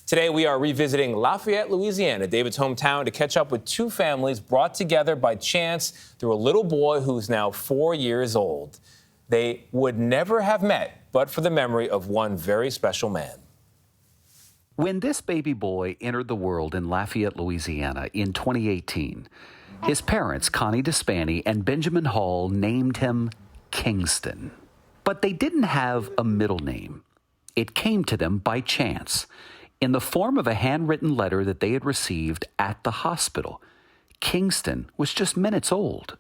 Today, we are revisiting Lafayette, Louisiana, David's hometown, to catch up with two families brought together by chance through a little boy who's now 4 years old. They would never have met but for the memory of one very special man. When this baby boy entered the world in Lafayette, Louisiana in 2018, his parents, Connie Despani and Benjamin Hall, named him Kingston. But they didn't have a middle name. It came to them by chance, in the form of a handwritten letter that they had received at the hospital. Kingston was just minutes old.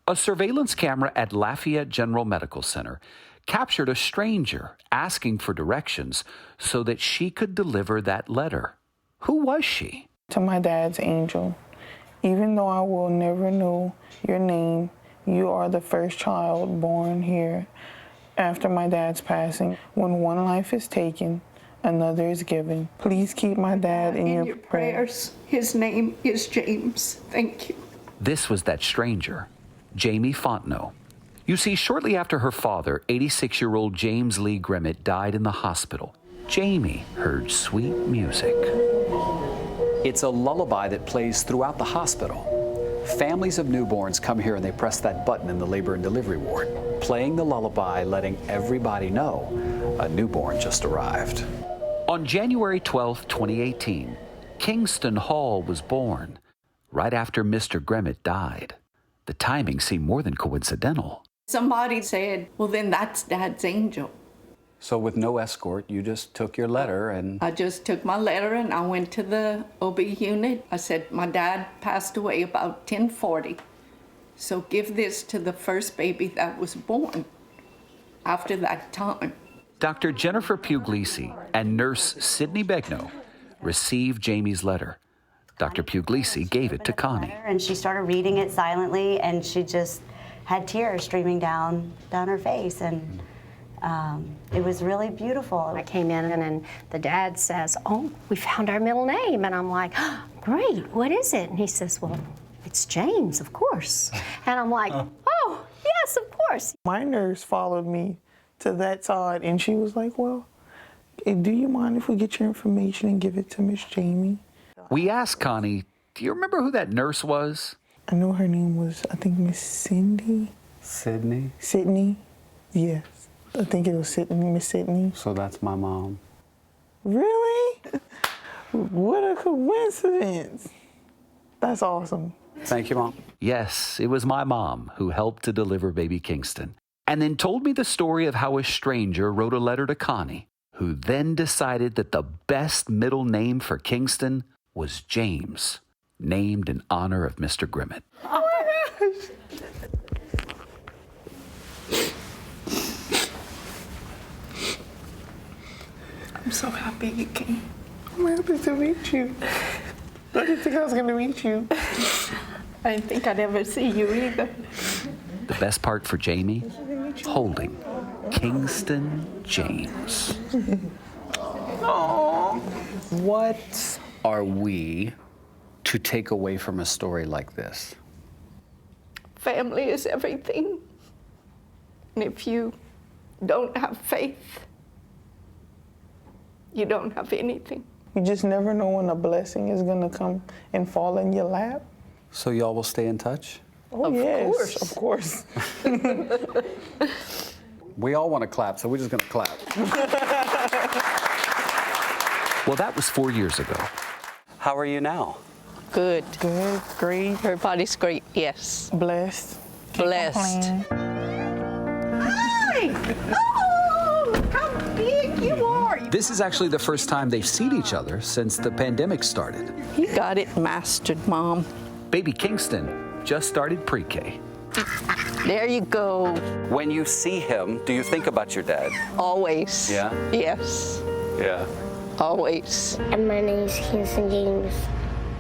A surveillance camera at Lafayette General Medical Center captured a stranger asking for directions so that she could deliver that letter. Who was she? To my dad's angel. Even though I will never know your name, you are the first child born here after my dad's passing. When one life is taken, another is given. Please keep my dad in your prayers. His name is James. Thank you. This was that stranger, Jamie Fontenot. You see, shortly after her father, 86-year-old James Lee Grimmett, died in the hospital, Jamie heard sweet music. It's a lullaby that plays throughout the hospital. Families of newborns come here and they press that button in the labor and delivery ward, playing the lullaby, letting everybody know a newborn just arrived. On January 12, 2018, Kingston Hall was born, right after Mr. Grimmett died. The timing seemed more than coincidental. Somebody said, well, then that's Dad's angel. So with no escort, you just took your letter and... I just took my letter and I went to the OB unit. I said, my dad passed away about 10:40. So give this to the first baby that was born after that time. Dr. Jennifer Puglisi and nurse Sydney Begnaud received Jamie's letter. Dr. Puglisi gave it to Connie. And she started reading it silently, and she just had tears streaming down her face, and it was really beautiful. I came in and the dad says, oh, we found our middle name. And I'm like, oh, great, what is it? And he says, well, it's James, of course. And I'm like, oh, yes, of course. My nurse followed me to that side, and she was like, well, do you mind if we get your information and give it to Miss Jamie? We asked Connie, do you remember who that nurse was? I know her name was, I think, Miss Cindy. Sydney? Sydney, yes. I think it was Miss Sydney. So that's my mom. Really? What a coincidence. That's awesome. Thank you, Mom. Yes, it was my mom who helped to deliver baby Kingston, and then told me the story of how a stranger wrote a letter to Connie, who then decided that the best middle name for Kingston was James, named in honor of Mr. Grimmett. Oh my gosh. I'm so happy you came. I'm happy to meet you. I didn't think I was going to meet you. I didn't think I'd ever see you either. The best part for Jamie? Holding Kingston James. Aww. What are we to take away from a story like this? Family is everything. And if you don't have faith, you don't have anything. You just never know when a blessing is going to come and fall in your lap. So y'all will stay in touch? Oh, Of yes, course. of course. We all want to clap, so we're just going to clap. Well, that was 4 years ago. How are you now? Good. Good, great, Everybody's great, yes. blessed. Can't Blessed. complain. Hi! Oh, how big you are! This is actually the first time they've seen each other since the pandemic started. You got it mastered, Mom. Baby Kingston just started pre-K. There you go. When you see him, do you think about your dad? Always. Yeah? Yes, Yeah. always. And my name is Kingston James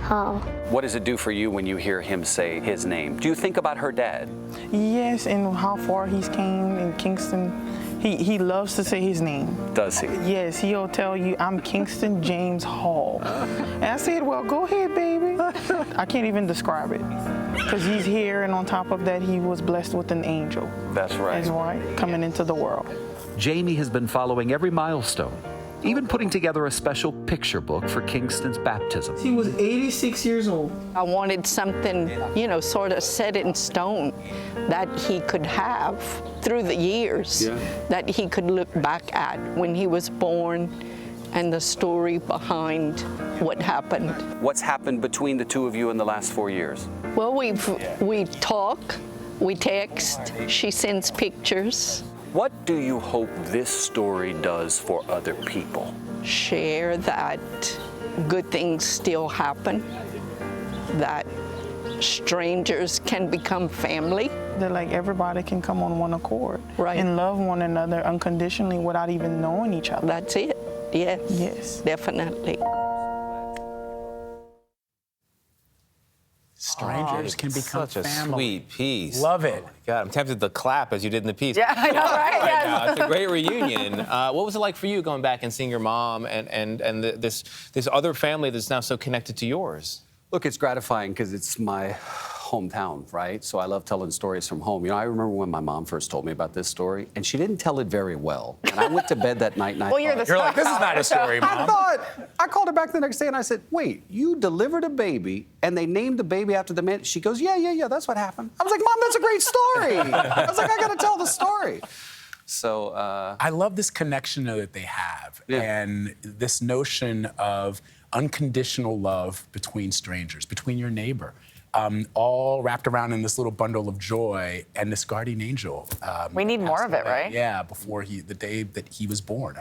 Hall. What does it do for you when you hear him say his name? Do you think about her dad? Yes, and how far he's came in Kingston. He loves to say his name. Does he? Yes, he'll tell you, I'm Kingston James Hall. And I said, well, go ahead, baby. I can't even describe it. Because he's here, and on top of that, he was blessed with an angel. That's right. That's right, coming into the world. Jamie has been following every milestone, even putting together a special picture book for Kingston's baptism. He was 86 years old. I wanted something, sort of set in stone that he could have through the years, that he could look back at when he was born and the story behind what happened. What's happened between the two of you in the last 4 years? Well, we talk, we text, she sends pictures. What do you hope this story does for other people? Share that good things still happen, that strangers can become family. That like everybody can come on one accord Right. and love one another unconditionally without even knowing each other. That's it. Yes. Yes. Definitely. Strangers can become Such a family. sweet piece. Love it. God, I'm tempted to clap as you did in the piece. Yeah, I know, right? Right now. It's a great reunion. What was it like for you going back and seeing your mom and this other family that's now so connected to yours? Look, it's gratifying because it's my hometown, right? So I love telling stories from home. I remember when my mom first told me about this story, and she didn't tell it very well. And I went to bed that night and I Well, you're thought, the You're like, this is not a story, Mom. I called her back the next day and I said, wait, you delivered a baby and they named the baby after the man? She goes, yeah, that's what happened. I was like, Mom, that's a great story. I was like, I gotta tell the story. So, I love this connection that they have Yeah. and this notion of unconditional love between strangers, between your neighbor, all wrapped around in this little bundle of joy and this guardian angel. We need more of it, away, right? Yeah, before the day that he was born.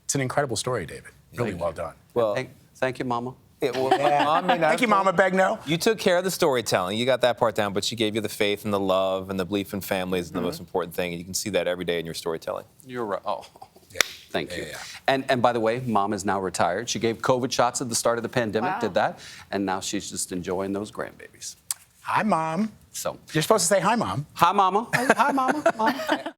It's an incredible story, David. Really well done. Well, thank you, Mama. Mom may not Thank you, Mama Begnaud. You took care of the storytelling. You got that part down, but she gave you the faith and the love and the belief in family is the most important thing. And you can see that every day in your storytelling. You're right. Oh, Yeah. thank you. Yeah. And by the way, Mom is now retired. She gave COVID shots at the start of the pandemic, Wow. did that, and now she's just enjoying those grandbabies. Hi, Mom. So, You're supposed to say hi, Mom. hi, Mama. Hi, Mama. Mama.